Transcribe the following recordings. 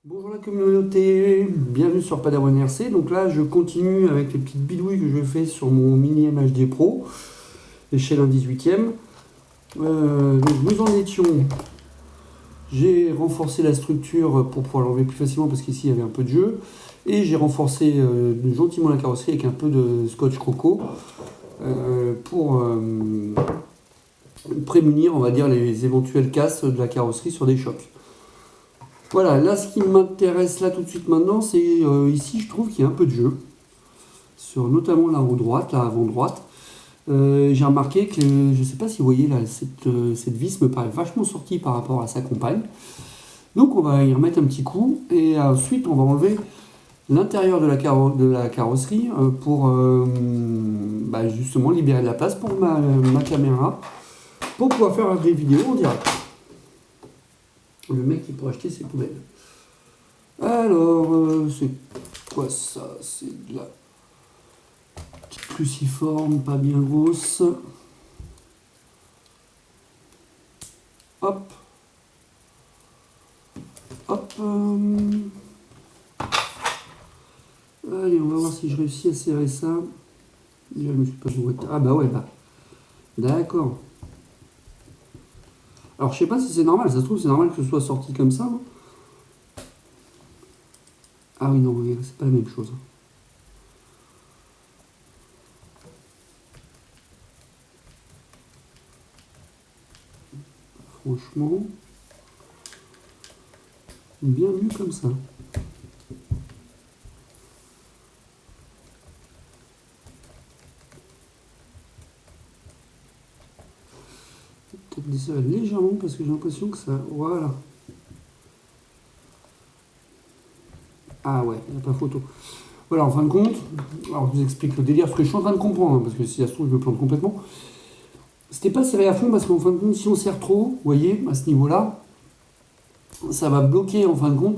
Bonjour la communauté, bienvenue sur Padawan RC. Donc là, je continue avec les petites bidouilles que je fais sur mon Mini MHD Pro, échelle 1/18e. Donc nous en étions, j'ai renforcé la structure pour pouvoir l'enlever plus facilement parce qu'ici il y avait un peu de jeu. Et j'ai renforcé gentiment la carrosserie avec un peu de scotch croco pour prémunir, on va dire, les éventuelles casses de la carrosserie sur des chocs. Voilà, là ce qui m'intéresse là tout de suite maintenant, c'est ici je trouve qu'il y a un peu de jeu, sur notamment la roue droite, la avant droite. J'ai remarqué que, je ne sais pas si vous voyez là, cette vis me paraît vachement sortie par rapport à sa compagne. Donc on va y remettre un petit coup et ensuite on va enlever l'intérieur de la carrosserie pour justement libérer de la place pour ma caméra, pour pouvoir faire des vidéos en direct. Le mec qui pourrait acheter ses poubelles. Alors, c'est quoi ça? C'est de la petite cruciforme, pas bien grosse. Hop. Hop. Allez, on va voir si je réussis à serrer ça. Je me suis pas joué. Ah bah ouais, bah. D'accord. Alors je sais pas si c'est normal, ça se trouve c'est normal que ce soit sorti comme ça. Ah oui non, c'est pas la même chose. Franchement, bien mieux comme ça. Peut-être desserrer légèrement parce que j'ai l'impression que ça... Voilà. Ah ouais, il n'y a pas photo. Voilà, en fin de compte, alors je vous explique le délire, ce que je suis en train de comprendre, hein, parce que si ça se trouve, je me plante complètement. C'était pas serré à fond parce qu'en fin de compte, si on serre trop, vous voyez, à ce niveau-là, ça va bloquer en fin de compte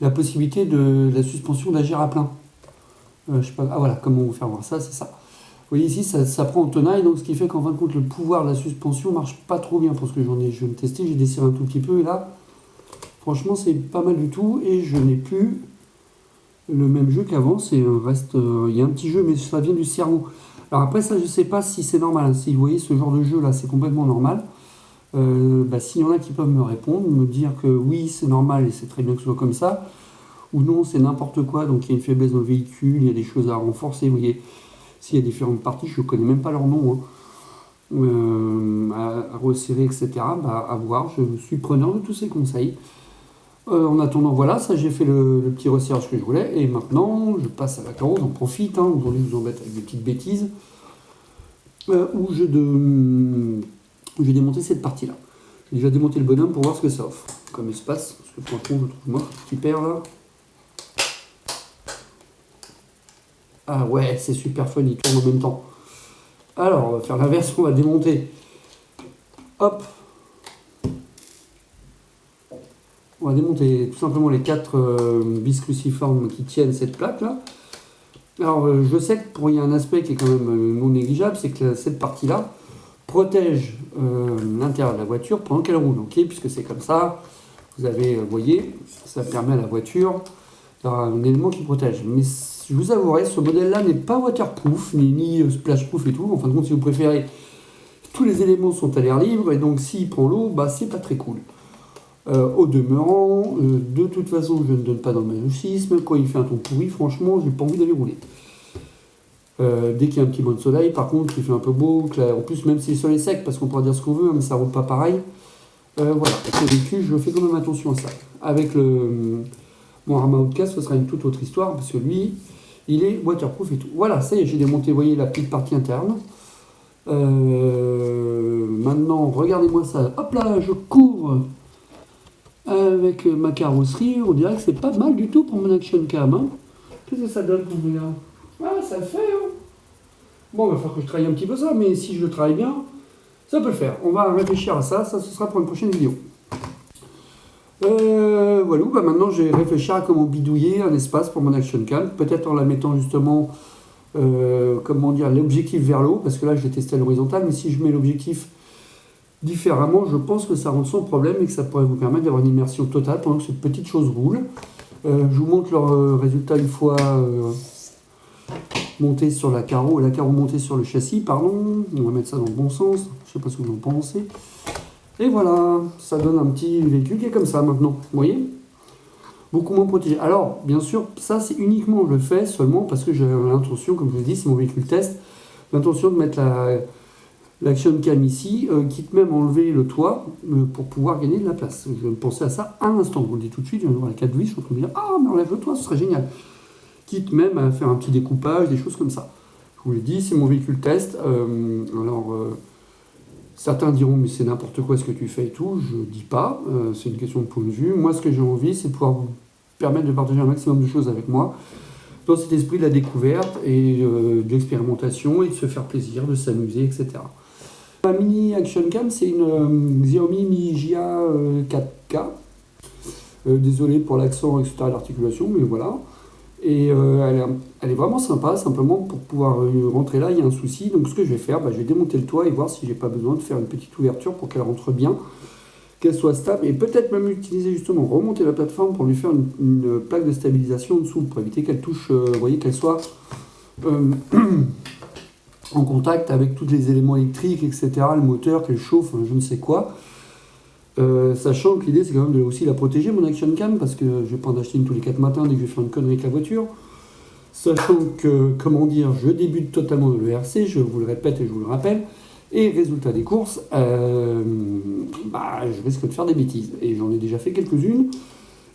la possibilité de la suspension d'agir à plein. Je sais pas, ah voilà, comment vous faire voir ça, c'est ça. Vous voyez ici, ça prend en tenaille, donc ce qui fait qu'en fin de compte, le pouvoir de la suspension marche pas trop bien pour ce que je vais me tester. J'ai desserré un tout petit peu et là, franchement, c'est pas mal du tout et je n'ai plus le même jeu qu'avant. C'est reste, il y a un petit jeu, mais ça vient du cerveau. Alors après, ça, je sais pas si c'est normal. Si vous voyez ce genre de jeu là, c'est complètement normal. S'il y en a qui peuvent me répondre, me dire que oui, c'est normal et c'est très bien que ce soit comme ça, ou non, c'est n'importe quoi, donc il y a une faiblesse dans le véhicule, il y a des choses à renforcer, vous voyez. S'il y a différentes parties, je ne connais même pas leur nom, à resserrer, etc. À voir, je suis preneur de tous ces conseils. En attendant, voilà, ça j'ai fait le petit resserrage que je voulais, et maintenant je passe à la carreau, j'en profite, aujourd'hui je vous embête avec des petites bêtises, où je vais démonter cette partie-là. J'ai déjà démonté le bonhomme pour voir ce que ça offre comme espace, parce que franchement, je trouve moi qui perd là. Ah ouais, c'est super fun, il tourne en même temps. Alors, on va faire l'inverse, on va démonter. Hop. On va démonter tout simplement les 4 vis cruciformes qui tiennent cette plaque là. Alors, je sais que il y a un aspect qui est quand même non négligeable, c'est que cette partie-là protège l'intérieur de la voiture pendant qu'elle roule, ok, puisque c'est comme ça. Vous avez, vous voyez, ça permet à la voiture d'avoir un élément qui protège. Mais je vous avouerai, ce modèle-là n'est pas waterproof, ni splashproof et tout. En fin de compte, si vous préférez, tous les éléments sont à l'air libre, et donc s'il prend l'eau, c'est pas très cool. Au demeurant, de toute façon, je ne donne pas dans le masochisme. Quand il fait un ton pourri, franchement, j'ai pas envie d'aller rouler. Dès qu'il y a un petit bon de soleil, par contre, il fait un peu beau. En plus, même si le soleil est sec, parce qu'on pourra dire ce qu'on veut, mais ça roule pas pareil. Voilà, avec le véhicule, je fais quand même attention à ça. Avec mon Arma Outcast, ce sera une toute autre histoire, parce que lui, il est waterproof et tout. Voilà, ça y est, j'ai démonté, vous voyez, la petite partie interne. Maintenant, regardez-moi ça. Hop là, je couvre avec ma carrosserie. On dirait que c'est pas mal du tout pour mon action cam. Qu'est-ce que ça donne pour vous là? Ah, ça le fait, Bon, il va falloir que je travaille un petit peu ça, mais si je le travaille bien, ça peut le faire. On va réfléchir à ça, ce sera pour une prochaine vidéo. Voilà, maintenant je vais réfléchir à comment bidouiller un espace pour mon action cam, peut-être en la mettant justement, l'objectif vers le haut, parce que là je l'ai testé à l'horizontale, mais si je mets l'objectif différemment, je pense que ça rend sans problème et que ça pourrait vous permettre d'avoir une immersion totale pendant que cette petite chose roule. Je vous montre leur résultat une fois monté sur la carreau montée sur le châssis, pardon. On va mettre ça dans le bon sens, je sais pas ce que vous en pensez. Et voilà, ça donne un petit véhicule qui est comme ça maintenant, vous voyez, beaucoup moins protégé. Alors, bien sûr, ça c'est uniquement, je le fais seulement parce que j'ai l'intention, comme je vous l'ai dit, c'est mon véhicule test, l'intention de mettre l'action cam ici, quitte même enlever le toit pour pouvoir gagner de la place. Je viens de penser à ça à l'instant, je vous le dis tout de suite, je viens de voir la 4 vis, je suis en train de me dire, ah mais enlève le toit, ce serait génial. Quitte même à faire un petit découpage, des choses comme ça. Je vous l'ai dit, c'est mon véhicule test. Certains diront, mais c'est n'importe quoi ce que tu fais et tout. Je ne dis pas, c'est une question de point de vue. Moi, ce que j'ai envie, c'est de pouvoir vous permettre de partager un maximum de choses avec moi, dans cet esprit de la découverte et de l'expérimentation et de se faire plaisir, de s'amuser, etc. Ma mini action cam, c'est une Xiaomi Mi Jia 4K. Désolé pour l'accent, etc., l'articulation, mais voilà. Et elle est vraiment sympa, simplement pour pouvoir rentrer là, il y a un souci. Donc ce que je vais faire, je vais démonter le toit et voir si j'ai pas besoin de faire une petite ouverture pour qu'elle rentre bien, qu'elle soit stable, et peut-être même utiliser justement, remonter la plateforme pour lui faire une plaque de stabilisation en dessous, pour éviter qu'elle touche, vous voyez, qu'elle soit en contact avec tous les éléments électriques, etc., le moteur, qu'elle chauffe, je ne sais quoi. Sachant que l'idée c'est quand même de aussi la protéger, mon action cam, parce que je vais pas en acheter une tous les 4 matins dès que je vais faire une connerie avec la voiture. Sachant que, comment dire, je débute totalement de l'ERC, je vous le répète et je vous le rappelle, et résultat des courses, je risque de faire des bêtises. Et j'en ai déjà fait quelques-unes.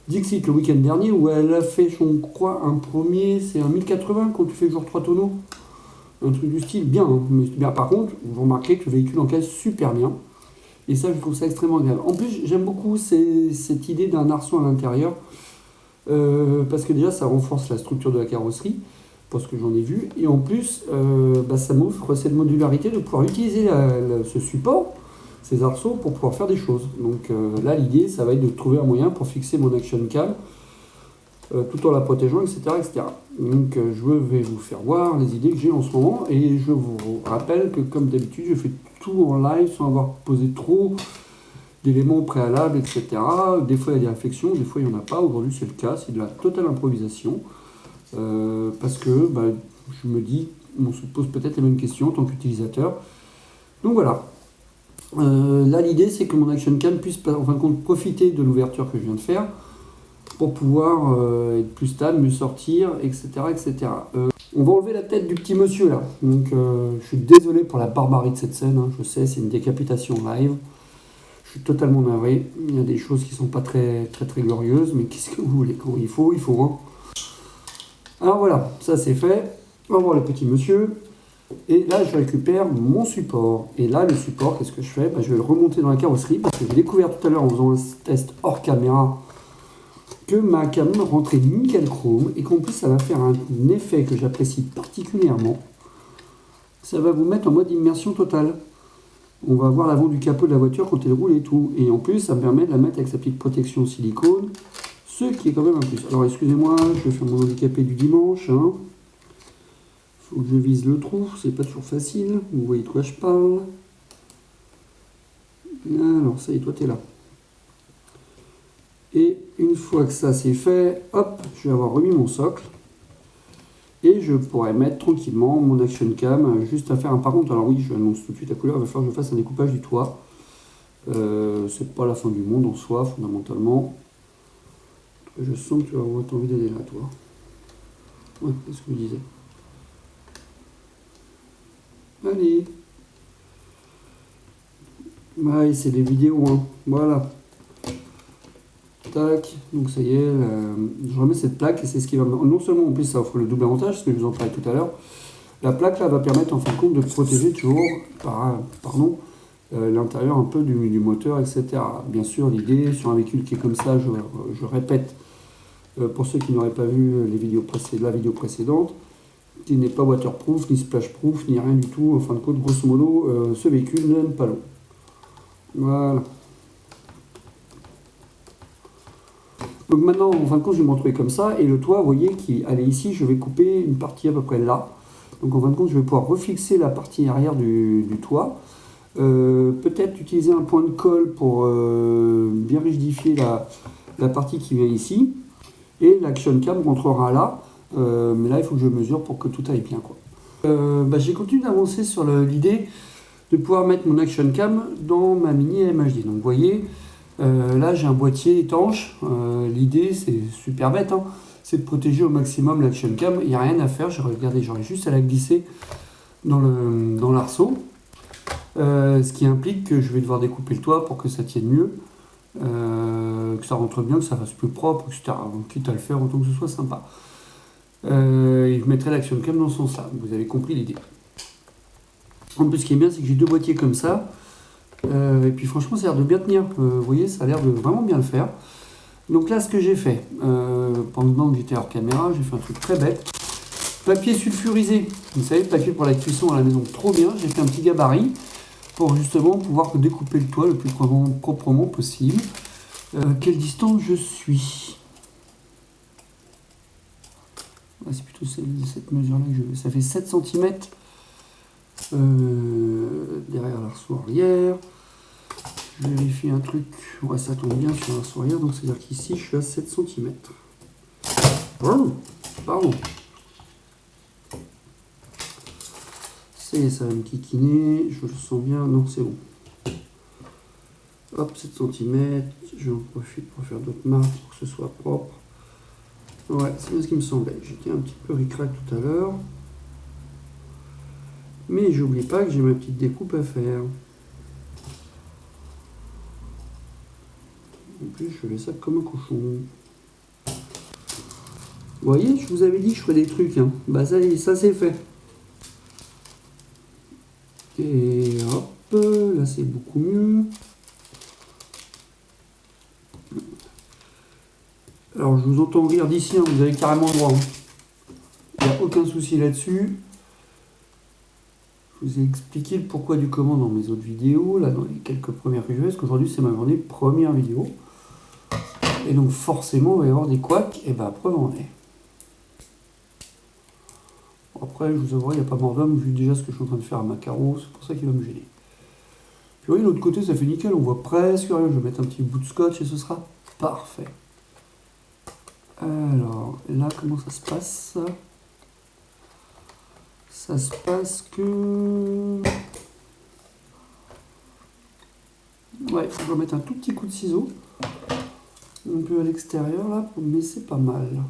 Dixit le week-end dernier, où elle a fait, je crois, un premier, c'est un 1080 quand tu fais genre 3 tonneaux. Un truc du style, bien, hein. Mais bien. Par contre, vous remarquez que le véhicule encaisse super bien. Et ça, je trouve ça extrêmement agréable. En plus, j'aime beaucoup cette idée d'un arçon à l'intérieur, parce que déjà, ça renforce la structure de la carrosserie, parce que j'en ai vu. Et en plus, ça m'offre cette modularité de pouvoir utiliser ce support, ces arceaux, pour pouvoir faire des choses. Donc là, l'idée, ça va être de trouver un moyen pour fixer mon action cam, tout en la protégeant, etc. etc. Donc je vais vous faire voir les idées que j'ai en ce moment, et je vous rappelle que comme d'habitude, je fais tout en live sans avoir posé trop d'éléments préalables, etc. Des fois il y a des réflexions, des fois il n'y en a pas. Aujourd'hui c'est le cas, c'est de la totale improvisation, parce que je me dis, on se pose peut-être les mêmes questions en tant qu'utilisateur. Donc voilà. Là l'idée c'est que mon action cam puisse en fin de compte profiter de l'ouverture que je viens de faire, pour pouvoir être plus stable, mieux sortir, etc. etc. On va enlever la tête du petit monsieur là. Donc je suis désolé pour la barbarie de cette scène, hein. Je sais, c'est une décapitation live. Je suis totalement navré. Il y a des choses qui ne sont pas très glorieuses, mais qu'est-ce que vous voulez, quand il faut, hein. Alors voilà, ça c'est fait. On va voir le petit monsieur. Et là, je récupère mon support. Et là, le support, qu'est-ce que je fais? Je vais le remonter dans la carrosserie, parce que j'ai découvert tout à l'heure en faisant un test hors caméra que ma cam rentrait nickel chrome, et qu'en plus ça va faire un effet que j'apprécie particulièrement. Ça va vous mettre en mode immersion totale. On va voir l'avant du capot de la voiture quand elle roule et tout. Et en plus, ça me permet de la mettre avec sa petite protection silicone, ce qui est quand même un plus. Alors excusez-moi, je vais faire mon handicapé du dimanche. Hein. Faut que je vise le trou, c'est pas toujours facile. Vous voyez de quoi je parle. Alors ça y est, toi t'es là. Et une fois que ça c'est fait, hop, je vais avoir remis mon socle. Et je pourrais mettre tranquillement mon action cam, juste à faire un par contre. Alors oui, je annonce tout de suite la couleur, il va falloir que je fasse un découpage du toit. C'est pas la fin du monde en soi, fondamentalement. Je sens que tu vas avoir envie d'aller là, toi. Ouais, c'est ce que je disais. Allez. Ouais, c'est des vidéos, hein. Voilà. Tac, donc ça y est, je remets cette plaque, et c'est ce qui va, non seulement en plus ça offre le double avantage, ce que je vous en parlais tout à l'heure, la plaque là va permettre en fin de compte de protéger toujours, l'intérieur un peu du moteur, etc. Bien sûr, l'idée sur un véhicule qui est comme ça, je répète, pour ceux qui n'auraient pas vu la vidéo précédente, qui n'est pas waterproof, ni splashproof, ni rien du tout, en fin de compte, grosso modo, ce véhicule n'aime pas l'eau. Voilà. Donc maintenant, en fin de compte, je vais me retrouver comme ça, et le toit, vous voyez, qui allait ici, je vais couper une partie à peu près là. Donc en fin de compte, je vais pouvoir refixer la partie arrière du toit. Peut-être utiliser un point de colle pour bien rigidifier la partie qui vient ici. et l'action cam rentrera là. Mais là, il faut que je mesure pour que tout aille bien, quoi. J'ai continué d'avancer sur l'idée de pouvoir mettre mon action cam dans ma mini MHD. Donc vous voyez, là j'ai un boîtier étanche. L'idée, c'est super bête, hein, c'est de protéger au maximum l'action cam. Il n'y a rien à faire, regardez, j'aurais juste à la glisser dans l'arceau. Ce qui implique que je vais devoir découper le toit pour que ça tienne mieux, que ça rentre bien, que ça fasse plus propre, etc. Donc, quitte à le faire, autant que ce soit sympa. Et je mettrai l'action cam dans ce sens-là. Vous avez compris l'idée. En plus, ce qui est bien, c'est que j'ai deux boîtiers comme ça. Et puis franchement, ça a l'air de bien tenir. Vous voyez, ça a l'air de vraiment bien le faire. Donc là, ce que j'ai fait, pendant que j'étais hors caméra, j'ai fait un truc très bête. Papier sulfurisé. Vous savez, papier pour la cuisson à la maison, trop bien. J'ai fait un petit gabarit pour justement pouvoir découper le toit le plus proprement possible. Quelle distance je suis? C'est plutôt cette mesure-là que je veux. Ça fait 7 cm derrière l'arceau arrière. Je vérifie un truc. Ouais, ça tombe bien sur l'arceau arrière, donc c'est-à-dire qu'ici, je suis à 7 cm. Oh, pardon. Ça va me kikiner, je le sens bien. Non, c'est bon. Hop, 7 cm. J'en profite pour faire d'autres marques pour que ce soit propre. Ouais, c'est bien ce qui me semblait. J'étais un petit peu ric-rac tout à l'heure. Mais j'oublie pas que j'ai ma petite découpe à faire. En plus, je fais ça comme un cochon. Vous voyez, je vous avais dit que je ferais des trucs. Hein. Bah ça c'est fait. Et hop, là c'est beaucoup mieux. Alors je vous entends rire d'ici, hein, vous avez carrément le droit. Hein. Il n'y a aucun souci là-dessus. Je vous ai expliqué le pourquoi du comment dans mes autres vidéos, là dans les quelques premières que je fais, parce qu'aujourd'hui c'est ma journée première vidéo. Et donc forcément il va y avoir des couacs, et bah preuve en est. Après je vous avouerai, il n'y a pas mort d'homme, vu déjà ce que je suis en train de faire à ma carreau, c'est pour ça qu'il va me gêner. Puis vous voyez, de l'autre côté ça fait nickel, on voit presque rien, je vais mettre un petit bout de scotch et ce sera parfait. Alors, là, comment ça se passe? Ça se passe que... Ouais, je vais mettre un tout petit coup de ciseau. Un peu à l'extérieur, là, mais c'est pas mal.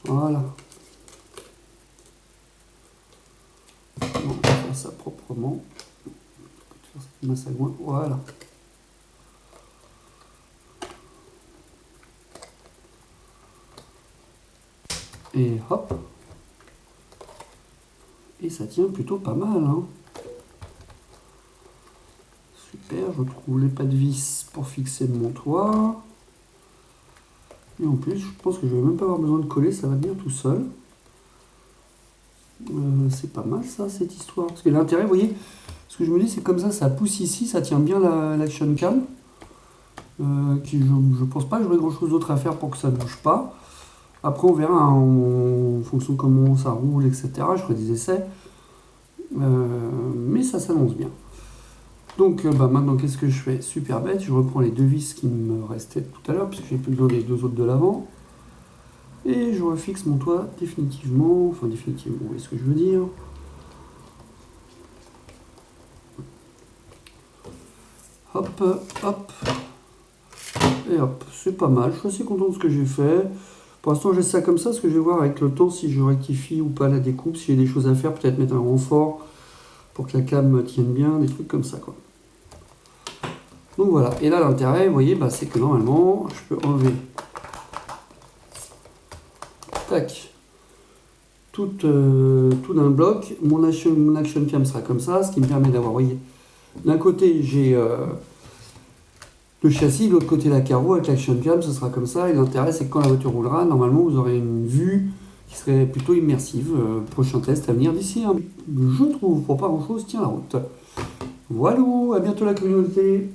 Voilà. Bon, on va faire ça proprement. Masse à loin, voilà. Et hop. Et ça tient plutôt pas mal. Hein. Super, je trouve les pas de vis pour fixer mon toit. Et en plus, je pense que je vais même pas avoir besoin de coller, ça va venir tout seul. C'est pas mal ça, cette histoire. Parce que l'intérêt, vous voyez, ce que je me dis, c'est comme ça pousse ici, ça tient bien l'action cam. Je pense pas que j'aurai grand chose d'autre à faire pour que ça ne bouge pas. Après, on verra en fonction de comment ça roule, etc. Je ferai des essais. Mais ça s'annonce bien. Donc, maintenant, qu'est-ce que je fais? Super bête. Je reprends les deux vis qui me restaient tout à l'heure, puisque j'ai plus besoin des deux autres de l'avant. Et je refixe mon toit définitivement. Enfin, définitivement, vous voyez ce que je veux dire. Hop, hop. Et hop, c'est pas mal. Je suis assez content de ce que j'ai fait. Pour l'instant, j'ai ça comme ça, parce que je vais voir avec le temps si je rectifie ou pas la découpe, si j'ai des choses à faire, peut-être mettre un renfort pour que la cam tienne bien, des trucs comme ça, quoi. Donc voilà. Et là, l'intérêt, vous voyez, c'est que normalement, je peux enlever tac, tout d'un bloc. Mon action cam sera comme ça, ce qui me permet d'avoir, vous voyez, d'un côté, j'ai le châssis, de l'autre côté la carreau avec l'action cam, ce sera comme ça. Et l'intérêt, c'est que quand la voiture roulera, normalement, vous aurez une vue qui serait plutôt immersive. Prochain test à venir d'ici, je trouve, pour pas grand-chose, tient la route. Voilà, à bientôt la communauté.